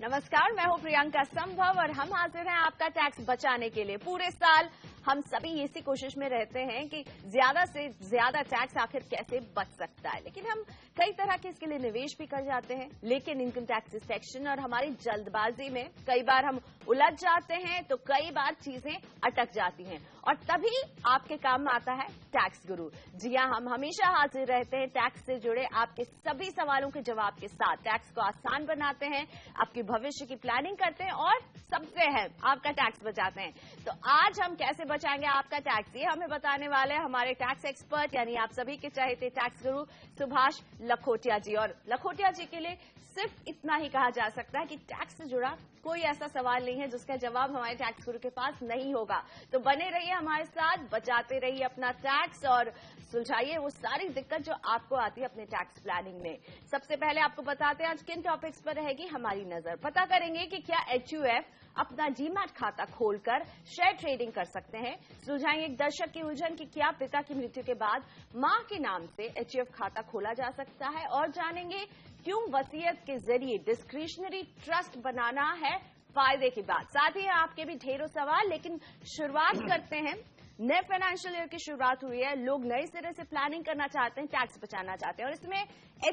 नमस्कार, मैं हूं प्रियंका संभव और हम हाजिर हैं आपका टैक्स बचाने के लिए। पूरे साल हम सभी इसी कोशिश में रहते हैं कि ज्यादा से ज्यादा टैक्स आखिर कैसे बच सकता है, लेकिन हम कई तरह के इसके लिए निवेश भी कर जाते हैं। लेकिन इनकम टैक्स सेक्शन और हमारी जल्दबाजी में कई बार हम उलझ जाते हैं, तो कई बार चीजें अटक जाती हैं और तभी आपके काम में आता है टैक्स गुरु। जी हां, हम हमेशा हाजिर रहते हैं टैक्स से जुड़े आपके सभी सवालों के जवाब के साथ। टैक्स को आसान बनाते हैं, आपके भविष्य की प्लानिंग करते हैं और सबसे अहम आपका टैक्स बचाते हैं। तो आज हम कैसे बचाएंगे आपका टैक्स, ये हमें बताने वाले हैं हमारे टैक्स एक्सपर्ट, यानी आप सभी के चहेते टैक्स गुरु सुभाष लखोटिया जी। और लखोटिया जी के लिए सिर्फ इतना ही कहा जा सकता है कि टैक्स से जुड़ा कोई ऐसा सवाल नहीं है जिसका जवाब हमारे टैक्स गुरु के पास नहीं होगा। तो बने रहिए हमारे साथ, बचाते रहिए अपना टैक्स और सुलझाइए वो सारी दिक्कत जो आपको आती है अपने टैक्स प्लानिंग में। सबसे पहले आपको बताते हैं आज किन टॉपिक्स पर रहेगी हमारी नजर। पता करेंगे कि क्या HUF अपना डीमैट खाता खोलकर शेयर ट्रेडिंग कर सकते हैं। सुलझाएंगे एक दर्शक की उलझन कि क्या पिता की मृत्यु के बाद मां के नाम से HUF खाता खोला जा सकता है, और जानेंगे क्यों वसीयत के जरिए डिस्क्रिशनरी ट्रस्ट बनाना है फायदे की बात। साथ ही आपके भी ढेरों सवाल, लेकिन शुरुआत करते हैं। नए फाइनेंशियल ईयर की शुरुआत हुई है, लोग नए सिरे से प्लानिंग करना चाहते हैं, टैक्स बचाना चाहते हैं, और इसमें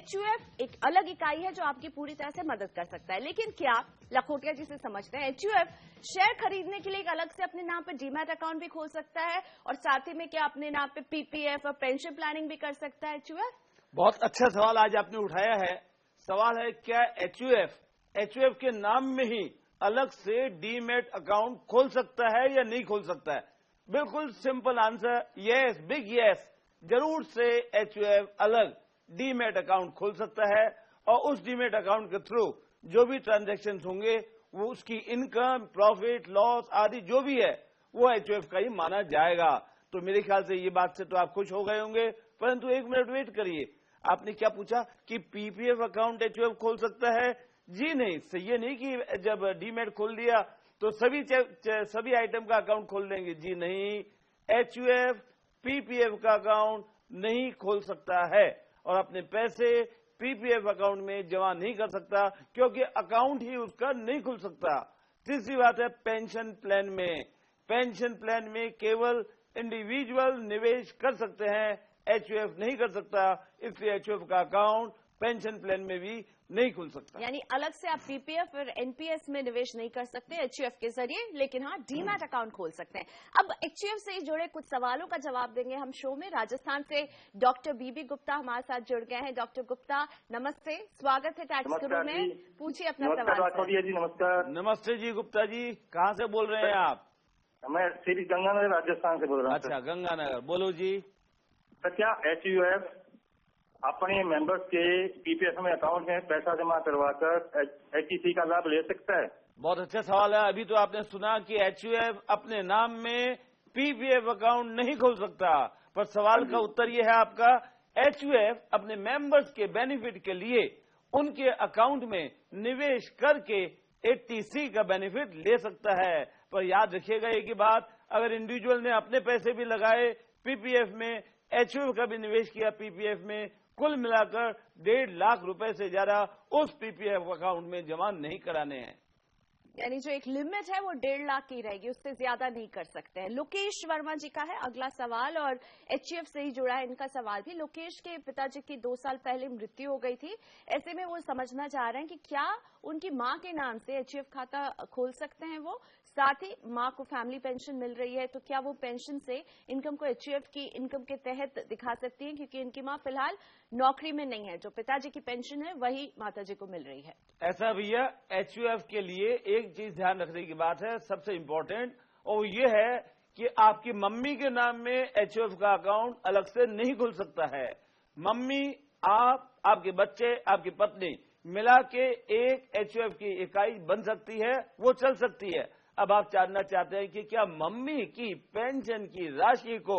HUF एक अलग इकाई है जो आपकी पूरी तरह से मदद कर सकता है। लेकिन क्या लखोटिया जी से समझते हैं, HUF शेयर खरीदने के लिए एक अलग से अपने नाम पे डीमैट अकाउंट भी खोल सकता है, और साथ ही में क्या अपने नाम पे PPF और पेंशन प्लानिंग भी कर सकता है HUF? बहुत अच्छा सवाल आज आपने उठाया है। सवाल है क्या HUF के नाम में ही अलग से डीमैट अकाउंट खोल सकता है या नहीं खोल सकता है? बिल्कुल simple answer, yes, big yes. जरूर से HUF अलग डीमैट अकाउंट खोल सकता है, और उस डीमैट अकाउंट के थ्रू जो भी ट्रांजैक्शंस होंगे वो उसकी इनकम, प्रॉफिट, लॉस आदि जो भी है वो HUF का ही माना जाएगा। तो मेरे ख्याल से ये बात से तो आप खुश हो गए होंगे, परंतु एक मिनट वेट करिए। आपने क्या पूछा कि PPF अकाउंट HUF खोल सकता है? जी नहीं, ये नहीं कि जब डीमैट खोल दिया तो सभी आइटम का अकाउंट खोल देंगे। जी नहीं, HUF PPF का अकाउंट नहीं खोल सकता है और अपने पैसे PPF अकाउंट में जमा नहीं कर सकता, क्योंकि अकाउंट ही उसका नहीं खुल सकता। तीसरी बात है पेंशन प्लान में केवल इंडिविजुअल निवेश कर सकते हैं, HUF नहीं कर सकता, इसलिए HUF का अकाउंट पेंशन प्लान में भी नहीं खुल सकता। यानी अलग से आप PPF और NPS में निवेश नहीं कर सकते HUF के जरिए, लेकिन हाँ डीमैट अकाउंट खोल सकते हैं। अब HUF से जुड़े कुछ सवालों का जवाब देंगे हम शो में। राजस्थान से डॉक्टर BB गुप्ता हमारे साथ जुड़ गए हैं। डॉक्टर गुप्ता नमस्ते, स्वागत है टैक्स गुरु में, पूछिए अपना सवाल। जी नमस्कार। नमस्ते जी गुप्ता जी, कहाँ से बोल रहे हैं आप? मैं श्री गंगानगर राजस्थान से बोल रहा हूँ। अच्छा, गंगानगर, बोलो जी। सर, क्या HUF अपने मेंबर्स के PPF में अकाउंट में पैसा जमा करवाकर HTC का लाभ ले सकता है? बहुत अच्छा सवाल है। अभी तो आपने सुना कि HUF अपने नाम में PPF अकाउंट नहीं खोल सकता, पर सवाल का उत्तर यह है आपका, HUF अपने मेंबर्स के बेनिफिट के लिए उनके अकाउंट में निवेश करके HTC का बेनिफिट ले सकता है। पर याद रखिएगा एक ही बात, अगर इंडिविजुअल ने अपने पैसे भी लगाए PPF में, HUF का भी निवेश किया PPF में, कुल मिलाकर 1.5 लाख रुपए से ज्यादा उस PPF अकाउंट में जमा नहीं कराने हैं। यानी जो एक लिमिट है वो 1.5 लाख की रहेगी, उससे ज्यादा नहीं कर सकते हैं। लोकेश वर्मा जी का है अगला सवाल, और HUF से ही जुड़ा है इनका सवाल भी। लोकेश के पिताजी की 2 साल पहले मृत्यु हो गई थी, ऐसे में वो समझना चाह रहे हैं कि क्या उनकी मां के नाम से HUF खाता खोल सकते हैं वो। साथ ही मां को फैमिली पेंशन मिल रही है, तो क्या वो पेंशन से इनकम को HUF की इनकम के तहत दिखा सकती है, क्योंकि इनकी मां फिलहाल नौकरी में नहीं है, जो पिताजी की पेंशन है वही माताजी को मिल रही है। ऐसा भैया, HUF के लिए एक चीज ध्यान रखने की बात है सबसे इम्पोर्टेंट, और ये है कि आपकी मम्मी के नाम में HUF का अकाउंट अलग से नहीं खुल सकता है। मम्मी, आप, आपके बच्चे, आपकी पत्नी मिला के एक HUF की इकाई बन सकती है, वो चल सकती है। अब आप जानना चाहते हैं कि क्या मम्मी की पेंशन की राशि को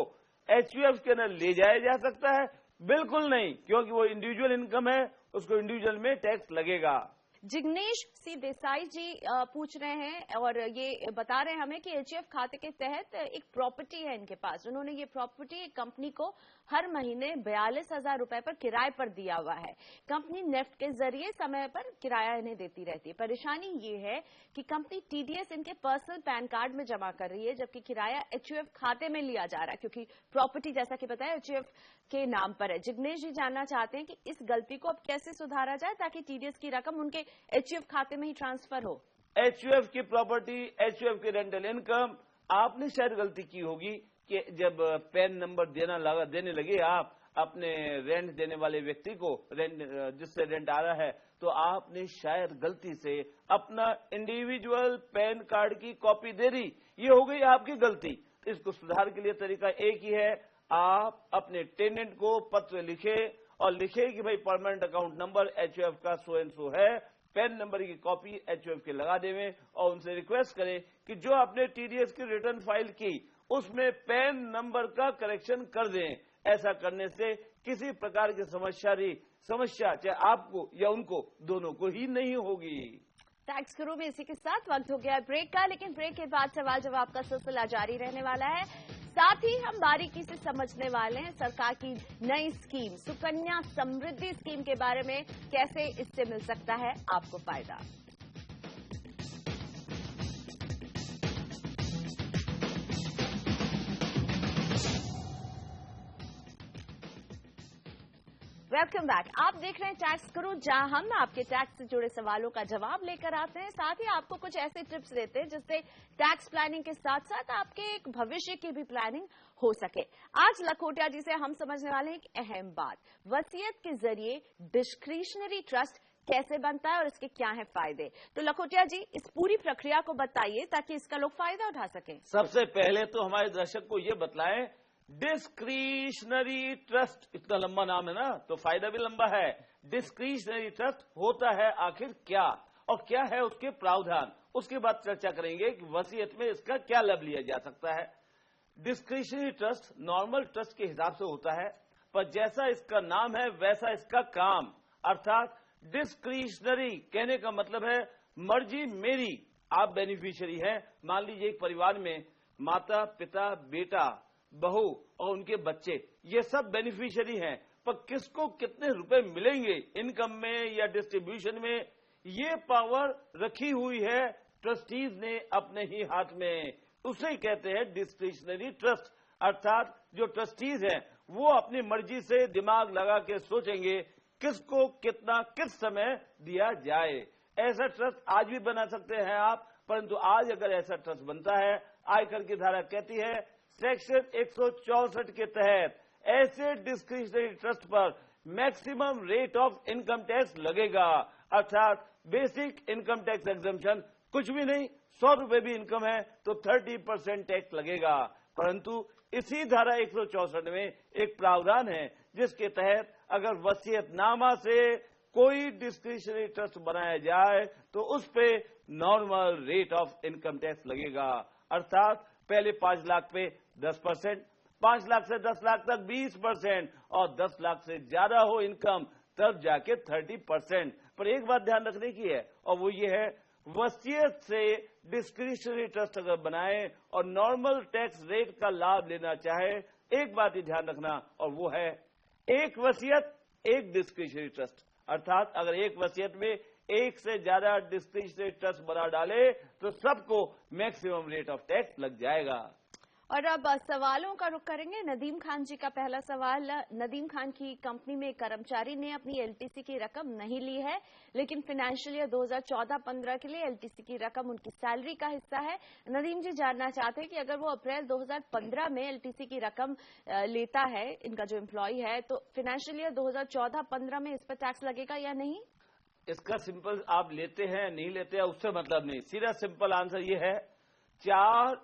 HUF के अंदर ले जाया जा सकता है? बिल्कुल नहीं, क्योंकि वो इंडिविजुअल इनकम है, उसको इंडिविजुअल में टैक्स लगेगा। जिग्नेश सी देसाई जी पूछ रहे हैं और ये बता रहे हैं हमें कि एचयूएफ खाते के तहत एक प्रॉपर्टी है इनके पास। उन्होंने ये प्रॉपर्टी एक कंपनी को हर महीने 42,000 रुपए पर किराए पर दिया हुआ है। कंपनी नेफ्ट के जरिए समय पर किराया इन्हें देती रहती है। परेशानी ये है कि कंपनी टीडीएस इनके पर्सनल पैन कार्ड में जमा कर रही है, जबकि किराया एचयूएफ खाते में लिया जा रहा है, क्योंकि प्रॉपर्टी जैसा कि बताया एचयूएफ के नाम पर है। जिग्नेश जी जानना चाहते हैं कि इस गलती को अब कैसे सुधारा जाए ताकि टीडीएस की रकम उनके एचयूएफ खाते में ही ट्रांसफर हो। एचयूएफ की प्रॉपर्टी, एचयूएफ की रेंटल इनकम, आपने शायद गलती की होगी कि जब पैन नंबर देने लगे आप अपने रेंट देने वाले व्यक्ति को, जिससे रेंट आ रहा है, तो आपने शायद गलती से अपना इंडिविजुअल पैन कार्ड की कॉपी दे दी। ये हो गई आपकी गलती। इसको सुधार के लिए तरीका एक ही है, आप अपने टेनेंट को पत्र लिखे और लिखे कि भाई परमानेंट अकाउंट नंबर एचयूएफ का सो एंड सो है, पैन नंबर की कॉपी एचयूएफ के लगा देवें और उनसे रिक्वेस्ट करें कि जो आपने टीडीएस की रिटर्न फाइल की उसमें पैन नंबर का करेक्शन कर दें। ऐसा करने से किसी प्रकार की समस्या चाहे आपको या उनको, दोनों को ही नहीं होगी। टैक्स गुरु में इसी के साथ वक्त हो गया है ब्रेक का, लेकिन ब्रेक के बाद सवाल जवाब का सिलसिला जारी रहने वाला है। साथ ही हम बारीकी से समझने वाले हैं सरकार की नई स्कीम सुकन्या समृद्धि स्कीम के बारे में, कैसे इससे मिल सकता है आपको फायदा। Welcome back. आप देख रहे हैं टैक्स गुरु, जहां हम आपके टैक्स से जुड़े सवालों का जवाब लेकर आते हैं, साथ ही आपको कुछ ऐसे टिप्स देते हैं जिससे टैक्स प्लानिंग के साथ साथ आपके एक भविष्य की भी प्लानिंग हो सके। आज लखोटिया जी से हम समझने वाले हैं एक अहम बात, वसीयत के जरिए डिस्क्रिशनरी ट्रस्ट कैसे बनता है और इसके क्या है फायदे। तो लखोटिया जी इस पूरी प्रक्रिया को बताइए ताकि इसका लोग फायदा उठा सकें। सबसे पहले तो हमारे दर्शक को ये बतलाएं, डिस्क्रिशनरी ट्रस्ट, इतना लंबा नाम है ना तो फायदा भी लंबा है। डिस्क्रिशनरी ट्रस्ट होता है आखिर क्या और क्या है उसके प्रावधान, उसके बाद चर्चा करेंगे कि वसीयत में इसका क्या लाभ लिया जा सकता है। डिस्क्रिशनरी ट्रस्ट नॉर्मल ट्रस्ट के हिसाब से होता है, पर जैसा इसका नाम है वैसा इसका काम, अर्थात डिस्क्रिशनरी कहने का मतलब है मर्जी मेरी, आप बेनिफिशियरी हैं। मान लीजिए एक परिवार में माता, पिता, बेटा, बहू और उनके बच्चे, ये सब बेनिफिशियरी हैं, पर किसको कितने रुपए मिलेंगे इनकम में या डिस्ट्रीब्यूशन में, ये पावर रखी हुई है ट्रस्टीज ने अपने ही हाथ में। उसे कहते हैं डिस्क्रिशनरी ट्रस्ट, अर्थात जो ट्रस्टीज हैं वो अपनी मर्जी से दिमाग लगा के सोचेंगे किसको कितना किस समय दिया जाए। ऐसा ट्रस्ट आज भी बना सकते हैं आप, परंतु आज अगर ऐसा ट्रस्ट बनता है, आयकर की धारा कहती है सेक्शन 164 के तहत ऐसे डिस्क्रिशनरी ट्रस्ट पर maximum rate of income tax लगेगा, अर्थात बेसिक इनकम टैक्स एग्जम्पशन कुछ भी नहीं, 100 रुपए भी इनकम है तो 30% टैक्स लगेगा। परंतु इसी धारा 164 में एक प्रावधान है जिसके तहत अगर वसीयतनामा से कोई डिस्क्रिशनरी ट्रस्ट बनाया जाए तो उस पे normal rate of income tax लगेगा, अर्थात पहले 5 लाख पे 10%, 5 लाख से 10 लाख तक 20% और 10 लाख से ज्यादा हो इनकम तब जाके 30%। पर एक बात ध्यान रखने की है और वो ये है, वसीयत से डिस्क्रिशनरी ट्रस्ट अगर बनाए और नॉर्मल टैक्स रेट का लाभ लेना चाहे, एक बात ही ध्यान रखना और वो है एक वसीयत एक डिस्क्रिशनरी ट्रस्ट, अर्थात अगर एक वसीयत में एक से ज्यादा डिस्क्रिशनरी ट्रस्ट बना डाले तो सबको मैक्सिमम रेट ऑफ टैक्स लग जाएगा। और अब सवालों का रुख करेंगे। नदीम खान जी का पहला सवाल, नदीम खान की कंपनी में कर्मचारी ने अपनी एलटीसी की रकम नहीं ली है, लेकिन फाइनेंशियल ईयर 2014-15 के लिए एलटीसी की रकम उनकी सैलरी का हिस्सा है। नदीम जी जानना चाहते हैं कि अगर वो अप्रैल 2015 में एलटीसी की रकम लेता है, इनका जो एम्प्लॉय है, तो फाइनेंशियल ईयर 2014-15 में इस पर टैक्स लगेगा या नहीं। इसका सिंपल आप लेते हैं नहीं लेते हैं उससे मतलब नहीं, सीधा सिंपल आंसर ये है, 4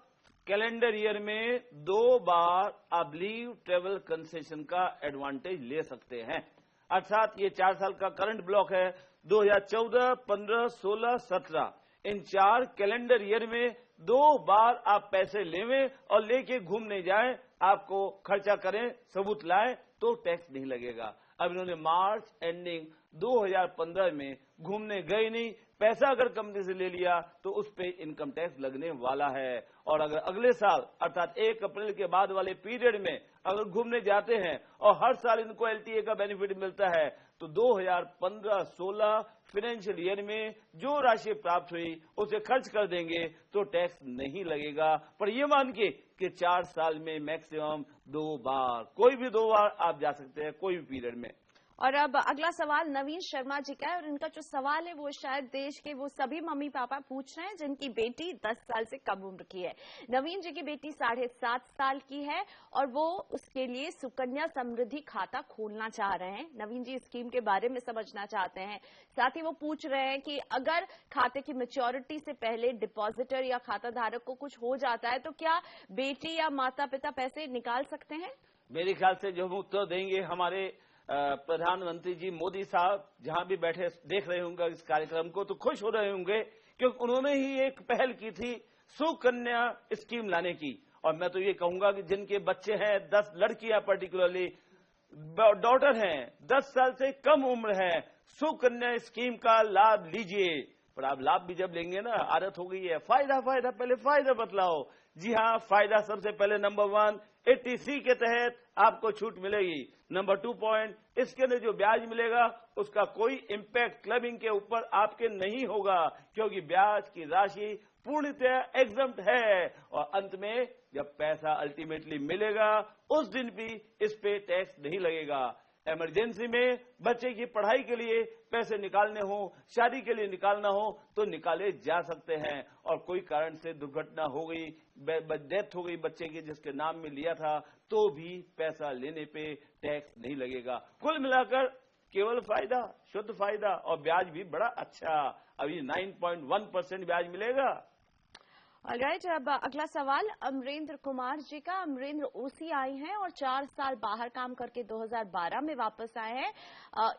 कैलेंडर ईयर में 2 बार आप लीव ट्रेवल कंसेशन का एडवांटेज ले सकते हैं, अर्थात ये 4 साल का करंट ब्लॉक है 2014, 15, 16, 17, इन 4 कैलेंडर ईयर में 2 बार आप पैसे लेवें और लेके घूमने जाएं, आपको खर्चा करें, सबूत लाएं तो टैक्स नहीं लगेगा। अब इन्होंने मार्च एंडिंग 2015 में घूमने गए नहीं, पैसा अगर कंपनी से ले लिया तो उस पे इनकम टैक्स लगने वाला है। और अगर अगले साल अर्थात 1 अप्रैल के बाद वाले पीरियड में अगर घूमने जाते हैं और हर साल इनको एलटीए का बेनिफिट मिलता है तो 2015-16 फाइनेंशियल ईयर में जो राशि प्राप्त हुई उसे खर्च कर देंगे तो टैक्स नहीं लगेगा। पर यह मान के कि 4 साल में मैक्सिमम 2 बार, कोई भी 2 बार आप जा सकते हैं कोई भी पीरियड में। और अब अगला सवाल नवीन शर्मा जी का है और इनका जो सवाल है वो शायद देश के वो सभी मम्मी पापा पूछ रहे हैं जिनकी बेटी 10 साल से कम उम्र की है। नवीन जी की बेटी 7.5 साल की है और वो उसके लिए सुकन्या समृद्धि खाता खोलना चाह रहे हैं। नवीन जी स्कीम के बारे में समझना चाहते हैं। साथ ही वो पूछ रहे हैं कि अगर खाते की मैच्योरिटी से पहले डिपॉजिटर या खाता धारक को कुछ हो जाता है तो क्या बेटी या माता पिता पैसे निकाल सकते हैं? मेरे ख्याल से जो हम उत्तर देंगे हमारे प्रधानमंत्री जी मोदी साहब जहां भी बैठे देख रहे होंगे इस कार्यक्रम को तो खुश हो रहे होंगे क्योंकि उन्होंने ही एक पहल की थी सुकन्या स्कीम लाने की। और मैं तो ये कहूंगा कि जिनके बच्चे हैं 10 लड़कियां पर्टिकुलरली डॉटर हैं 10 साल से कम उम्र है, सुकन्या स्कीम का लाभ लीजिए। पर आप लाभ भी जब लेंगे ना, आदत हो गई है फायदा फायदा, पहले फायदा बतलाओ। जी हाँ, फायदा सबसे पहले नंबर 1 80C के तहत आपको छूट मिलेगी। नंबर 2 पॉइंट, इसके लिए जो ब्याज मिलेगा उसका कोई इम्पैक्ट क्लबिंग के ऊपर आपके नहीं होगा क्योंकि ब्याज की राशि पूर्णतः एग्जम्प्ट है। और अंत में जब पैसा अल्टीमेटली मिलेगा उस दिन भी इस पे टैक्स नहीं लगेगा। इमरजेंसी में बच्चे की पढ़ाई के लिए पैसे निकालने हो, शादी के लिए निकालना हो तो निकाले जा सकते हैं। और कोई कारण से दुर्घटना हो गई, डेथ हो गई बच्चे की जिसके नाम में लिया था तो भी पैसा लेने पे टैक्स नहीं लगेगा। कुल मिलाकर केवल फायदा, शुद्ध फायदा और ब्याज भी बड़ा अच्छा, अभी 9.1% ब्याज मिलेगा। ऑलराइट, अब अगला सवाल अमरेंद्र कुमार जी का। अमरेंद्र ओसीआई हैं और 4 साल बाहर काम करके 2012 में वापस आए हैं।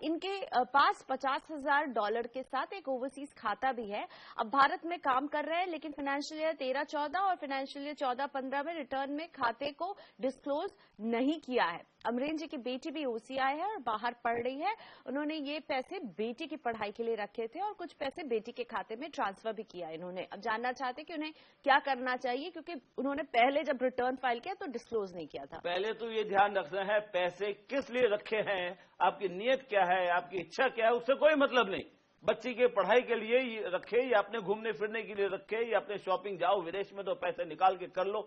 इनके पास $50,000 के साथ एक ओवरसीज खाता भी है। अब भारत में काम कर रहे हैं लेकिन फाइनेंशियल ईयर 13-14 और फाइनेंशियल ईयर 14-15 में रिटर्न में खाते को डिस्क्लोज नहीं किया है। अमरेंद्र जी की बेटी भी ओसीआई है और बाहर पढ़ रही है। उन्होंने ये पैसे बेटी की पढ़ाई के लिए रखे थे और कुछ पैसे बेटी के खाते में ट्रांसफर भी किया इन्होंने। अब जानना चाहते कि उन्हें क्या करना चाहिए क्योंकि उन्होंने पहले जब रिटर्न फाइल किया तो डिस्क्लोज नहीं किया था। पहले तो ये ध्यान रखना है पैसे किस लिए रखे हैं, आपकी नीयत क्या है, आपकी इच्छा क्या है, उससे कोई मतलब नहीं। बच्ची के पढ़ाई के लिए रखे या अपने घूमने फिरने के लिए रखे या अपने शॉपिंग जाओ विदेश में तो पैसे निकाल के कर लो,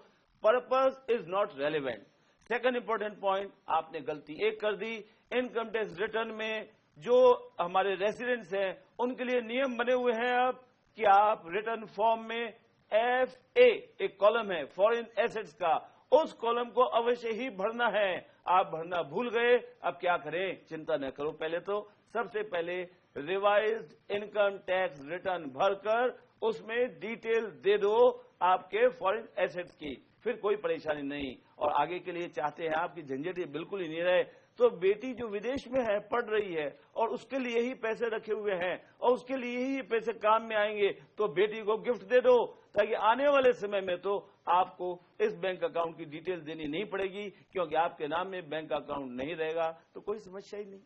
purpose is not relevant. Second important point, आपने गलती एक कर दी। इनकम टैक्स रिटर्न में जो हमारे रेसिडेंट्स हैं उनके लिए नियम बने हुए हैं अब कि आप रिटर्न फॉर्म में FA एक कॉलम है फॉरेन एसेट्स का, उस कॉलम को अवश्य ही भरना है। आप भरना भूल गए, अब क्या करें, चिंता न करो। पहले तो सबसे पहले रिवाइज्ड इनकम टैक्स रिटर्न भरकर उसमें डिटेल दे दो आपके फॉरेन एसेट्स की, फिर कोई परेशानी नहीं। और आगे के लिए चाहते हैं आपकी झंझट बिल्कुल ही नहीं रहे तो बेटी जो विदेश में है पढ़ रही है और उसके लिए ही पैसे रखे हुए हैं और उसके लिए ही पैसे काम में आएंगे तो बेटी को गिफ्ट दे दो ताकि आने वाले समय में तो आपको इस बैंक अकाउंट की डिटेल देनी नहीं पड़ेगी क्योंकि आपके नाम में बैंक अकाउंट नहीं रहेगा तो कोई समस्या ही नहीं।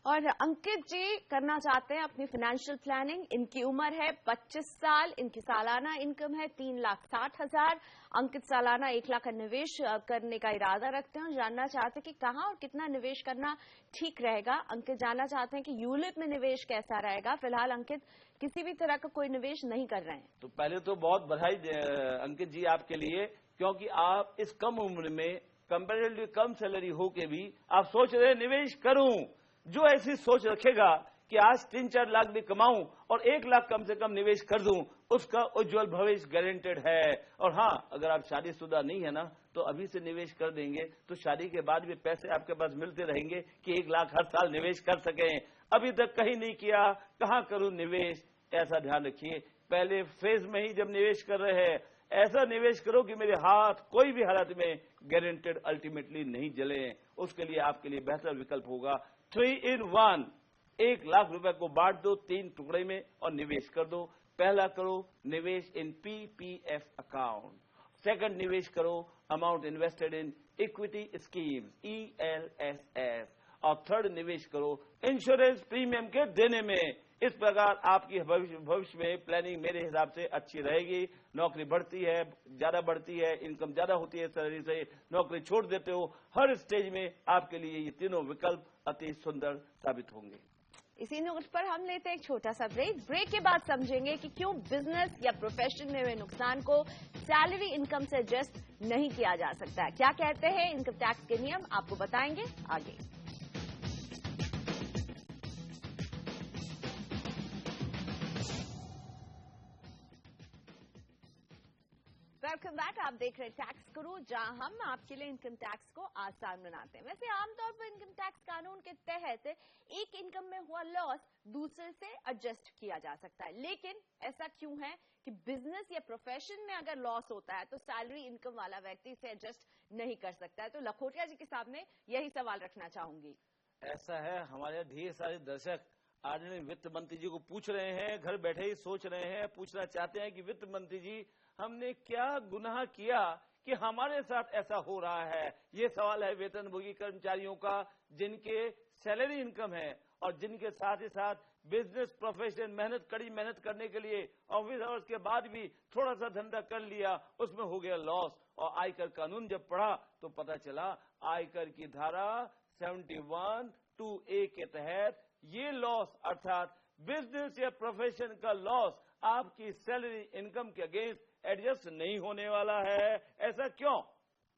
और अंकित जी करना चाहते हैं अपनी फाइनेंशियल प्लानिंग। इनकी उम्र है 25 साल, इनकी सालाना इनकम है 3,60,000। अंकित सालाना 1 लाख का निवेश करने का इरादा रखते हैं और जानना चाहते हैं कि कहां और कितना निवेश करना ठीक रहेगा। अंकित जानना चाहते हैं कि यूलिप में निवेश कैसा रहेगा। फिलहाल अंकित किसी भी तरह का कोई निवेश नहीं कर रहे हैं। तो पहले तो बहुत बधाई अंकित जी आपके लिए क्योंकि आप इस कम उम्र में कंपेरेटिवली कम सैलरी हो के भी आप सोच रहे हैं निवेश करूं। जो ऐसी सोच रखेगा कि आज 3-4 लाख भी कमाऊं और 1 लाख कम से कम निवेश कर दूं उसका उज्जवल भविष्य गारंटेड है। और हाँ, अगर आप शादीशुदा नहीं है ना तो अभी से निवेश कर देंगे तो शादी के बाद भी पैसे आपके पास मिलते रहेंगे कि 1 लाख हर साल निवेश कर सकें। अभी तक कहीं नहीं किया, कहां करूं निवेश, ऐसा ध्यान रखिए। पहले फेज में ही जब निवेश कर रहे हैं ऐसा निवेश करो कि मेरे हाथ कोई भी हालत में गारंटेड अल्टीमेटली नहीं जले। उसके लिए आपके लिए बेहतर विकल्प होगा 3 in 1, 1 लाख रुपए को बांट दो 3 टुकड़े में और निवेश कर दो। पहला करो निवेश इन PPF अकाउंट, सेकंड निवेश करो amount invested in equity schemes ELSS और थर्ड निवेश करो इंश्योरेंस प्रीमियम के देने में। इस प्रकार आपकी भविष्य में प्लानिंग मेरे हिसाब से अच्छी रहेगी। नौकरी बढ़ती है, ज्यादा बढ़ती है, इनकम ज्यादा होती है सैलरी से, नौकरी छोड़ देते हो, हर स्टेज में आपके लिए ये तीनों विकल्प अति सुंदर साबित होंगे। इसी नोट पर हम लेते हैं एक छोटा सा ब्रेक। ब्रेक के बाद समझेंगे कि क्यों बिजनेस या प्रोफेशन में हुए नुकसान को सैलरी इनकम से एडजस्ट नहीं किया जा सकता है। क्या कहते हैं इनकम टैक्स के नियम, आपको बताएंगे आगे। Welcome back. आप देख रहे हैं टैक्स गुरु, जहां हम आपके लिए इनकम टैक्स को आसान बनाते हैं। वैसे आमतौर पर इनकम टैक्स कानून के तहत एक इनकम में हुआ लॉस दूसरे से एडजस्ट किया जा सकता है, लेकिन ऐसा क्यों है कि बिजनेस या प्रोफेशन में अगर लॉस होता है तो सैलरी इनकम वाला व्यक्ति इसे एडजस्ट नहीं कर सकता है? तो लखोटिया जी के सामने यही सवाल रखना चाहूंगी। ऐसा है, हमारे ढेर सारे दर्शक आदरणीय वित्त मंत्री जी को पूछ रहे हैं, घर बैठे ही सोच रहे हैं, पूछना चाहते हैं कि वित्त मंत्री जी हमने क्या गुनाह किया कि हमारे साथ ऐसा हो रहा है। ये सवाल है वेतनभोगी कर्मचारियों का जिनके सैलरी इनकम है और जिनके साथ ही साथ बिजनेस प्रोफेशन कड़ी मेहनत करने के लिए ऑफिस आवर्स के बाद भी थोड़ा सा धंधा कर लिया, उसमें हो गया लॉस। और आयकर कानून जब पढ़ा तो पता चला आयकर की धारा 71(2)(a) के तहत ये लॉस अर्थात बिजनेस या प्रोफेशन का लॉस आपकी सैलरी इनकम के अगेंस्ट एडजस्ट नहीं होने वाला है। ऐसा क्यों,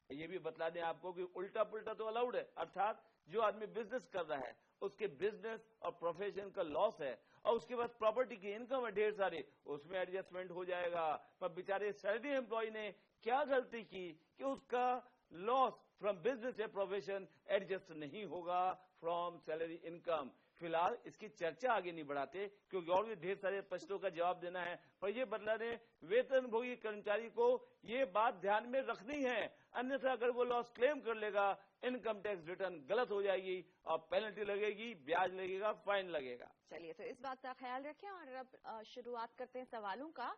ये भी बतला दें आपको कि उल्टा पुल्टा तो अलाउड है, अर्थात जो आदमी बिजनेस कर रहा है उसके बिजनेस और प्रोफेशन का लॉस है और उसके पास प्रॉपर्टी की इनकम है ढेर सारी, उसमें एडजस्टमेंट हो जाएगा। पर बेचारे सैलरी एम्प्लॉय ने क्या गलती की कि उसका लॉस फ्रॉम बिजनेस या प्रोफेशन एडजस्ट नहीं होगा फ्रॉम सैलरी इनकम। फिलहाल इसकी चर्चा आगे नहीं बढ़ाते क्योंकि और भी ढेर सारे प्रश्नों का जवाब देना है, पर ये बदला दें वेतनभोगी कर्मचारी को ये बात ध्यान में रखनी है, अन्यथा अगर वो लॉस क्लेम कर लेगा इनकम टैक्स रिटर्न गलत हो जाएगी और पेनल्टी लगेगी, ब्याज लगेगा, फाइन लगेगा। चलिए, तो इस बात का ख्याल रखें और अब शुरुआत करते हैं सवालों का।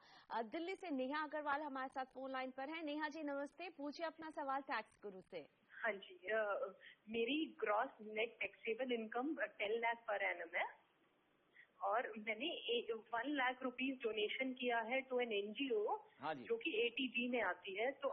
दिल्ली से नेहा अग्रवाल हमारे साथ फोन लाइन पर है। नेहा जी नमस्ते, पूछिए अपना सवाल टैक्स गुरु से। हाँ जी, मेरी gross net taxable income 10 lakh per annum है और मैंने 1 लाख रुपीज डोनेशन किया है टू एन एनजीओ जो कि ATG में आती है। तो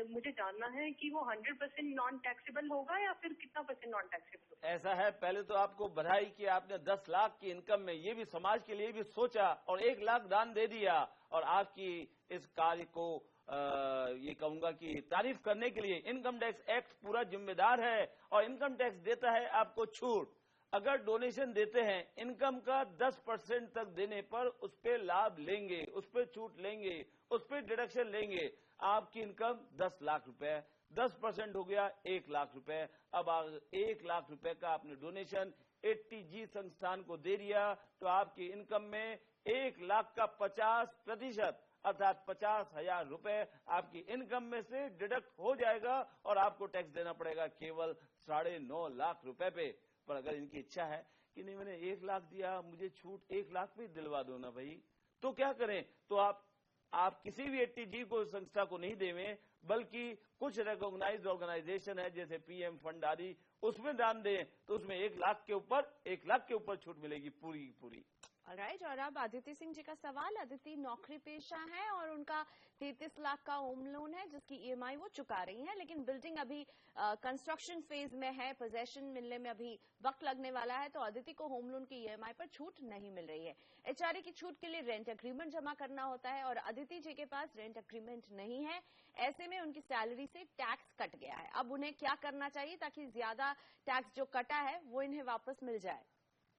मुझे जानना है कि वो 100% नॉन टैक्सेबल होगा या फिर कितना % नॉन टैक्सेबल होगा? ऐसा है, पहले तो आपको बधाई कि आपने 10 लाख की इनकम में ये भी समाज के लिए भी सोचा और 1 लाख दान दे दिया और आपकी इस कार्य को ये कहूंगा कि तारीफ करने के लिए इनकम टैक्स एक्ट पूरा जिम्मेदार है और इनकम टैक्स देता है आपको छूट। अगर डोनेशन देते हैं इनकम का 10% तक देने पर उस पर लाभ लेंगे, उस पर छूट लेंगे, उस पर डिडक्शन लेंगे। आपकी इनकम 10 लाख रुपए, 10% हो गया 1 लाख रुपए। अब 1 लाख रुपए का आपने डोनेशन ATG संस्थान को दे दिया तो आपकी इनकम में 1 लाख का 50% अर्थात 50,000 रुपए आपकी इनकम में से डिडक्ट हो जाएगा और आपको टैक्स देना पड़ेगा केवल 9.5 लाख रुपए पे। पर अगर इनकी इच्छा है कि नहीं मैंने 1 लाख दिया, मुझे छूट 1 लाख पे दिलवा दो ना भाई, तो क्या करें? तो आप किसी भी ATG को संस्था को नहीं देवें, बल्कि कुछ रिकॉग्नाइज्ड ऑर्गेनाइजेशन है जैसे PM फंड आदि, उसमें दान दें तो उसमें 1 लाख के ऊपर छूट मिलेगी पूरी की पूरी। राइट। और अब अदिति सिंह जी का सवाल। अदिति नौकरी पेशा है और उनका 33 लाख का होम लोन है जिसकी EMI वो चुका रही हैं, लेकिन बिल्डिंग अभी कंस्ट्रक्शन फेज में है, पोजेशन मिलने में अभी वक्त लगने वाला है, तो अदिति को होम लोन की EMI पर छूट नहीं मिल रही है। HRA की छूट के लिए रेंट एग्रीमेंट जमा करना होता है और अदिति जी के पास रेंट एग्रीमेंट नहीं है। ऐसे में उनकी सैलरी से टैक्स कट गया है। अब उन्हें क्या करना चाहिए ताकि ज्यादा टैक्स जो कटा है वो इन्हें वापस मिल जाए?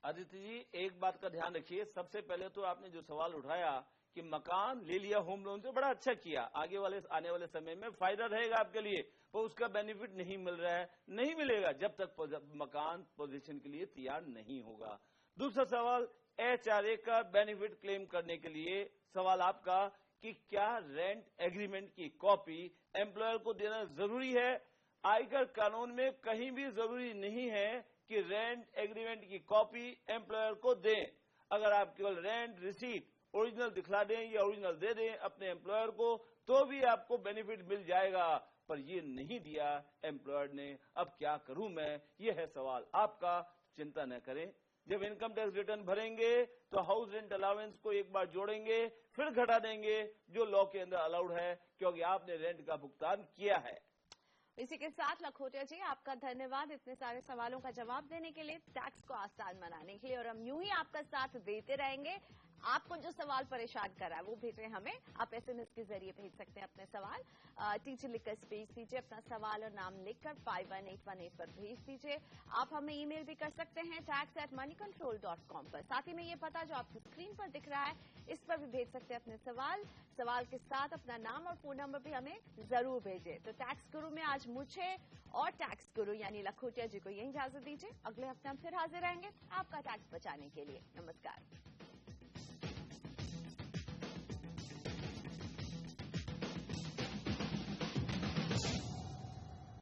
अदिति जी, एक बात का ध्यान रखिए, सबसे पहले तो आपने जो सवाल उठाया कि मकान ले लिया होम लोन से, बड़ा अच्छा किया, आने वाले समय में फायदा रहेगा आपके लिए, पर उसका बेनिफिट नहीं मिल रहा है, नहीं मिलेगा जब तक मकान पोजीशन के लिए तैयार नहीं होगा। दूसरा सवाल HRA का बेनिफिट क्लेम करने के लिए सवाल आपका कि क्या रेंट एग्रीमेंट की कॉपी एम्प्लॉयर को देना जरूरी है? आयकर कानून में कहीं भी जरूरी नहीं है कि रेंट एग्रीमेंट की कॉपी एम्प्लॉयर को दें। अगर आप केवल रेंट रिसीट ओरिजिनल दिखला दें या ओरिजिनल दे दें अपने एम्प्लॉयर को तो भी आपको बेनिफिट मिल जाएगा। पर ये नहीं दिया एम्प्लॉयर ने, अब क्या करूं मैं, ये है सवाल आपका। चिंता न करें, जब इनकम टैक्स रिटर्न भरेंगे तो हाउस रेंट अलाउंस को एक बार जोड़ेंगे, फिर घटा देंगे जो लॉ के अंदर अलाउड है, क्योंकि आपने रेंट का भुगतान किया है। इसी के साथ लखोटिया जी आपका धन्यवाद इतने सारे सवालों का जवाब देने के लिए, टैक्स को आसान बनाने के लिए, और हम यूं ही आपका साथ देते रहेंगे। आपको जो सवाल परेशान कर रहा है वो भेजें हमें, आप SMS के जरिए भेज सकते हैं अपने सवाल। टीचर लिखकर भेज दीजिए अपना सवाल और नाम लिखकर 51818 पर भेज दीजिए। आप हमें ईमेल भी कर सकते हैं tax@moneycontrol.com पर। साथ ही में ये पता जो आपकी स्क्रीन पर दिख रहा है इस पर भी भेज सकते हैं अपने सवाल के साथ अपना नाम और फोन नंबर भी हमें जरूर भेजें। तो टैक्स गुरु में आज मुझे और टैक्स गुरु यानी लखोटिया जी को यही इजाजत दीजिए। अगले हफ्ते हम फिर हाजिर रहेंगे आपका टैक्स बचाने के लिए। नमस्कार।